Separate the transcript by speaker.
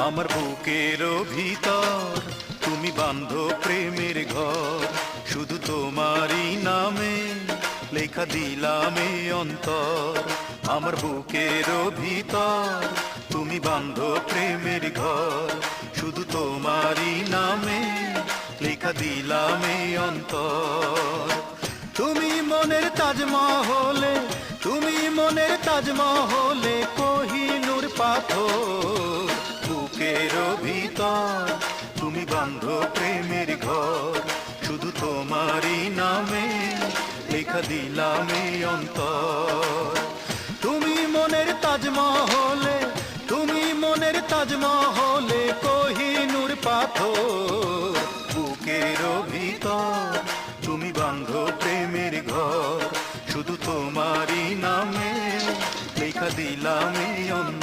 Speaker 1: আমার বুকের ভিতর তুমি বাঁধো প্রেমের ঘর, শুধু তোমারই নামে লেখা দিলাম এই অন্তর। আমার বুকের ভিতর তুমি বাঁধো প্রেমের ঘর, শুধু তোমারই নামে লেখা দিলাম এই অন্তর। তুমি মনের তাজমহলে, তুমি মনের তাজমহলে কোহিনূর পাথর। বুকের ভিতর তুমি বাঁধো প্রেমের ঘর, শুধু তোমারই নামে লেখা দিলাম এই অন্তর। তুমি মনের তাজমহলে, তুমি মনের তাজমহলে কোহিনূর পাথর। বুকের ভিতর তুমি বাঁধো প্রেমের ঘর, শুধু তোমারই নামে লেখা দিলাম এই অন্তর।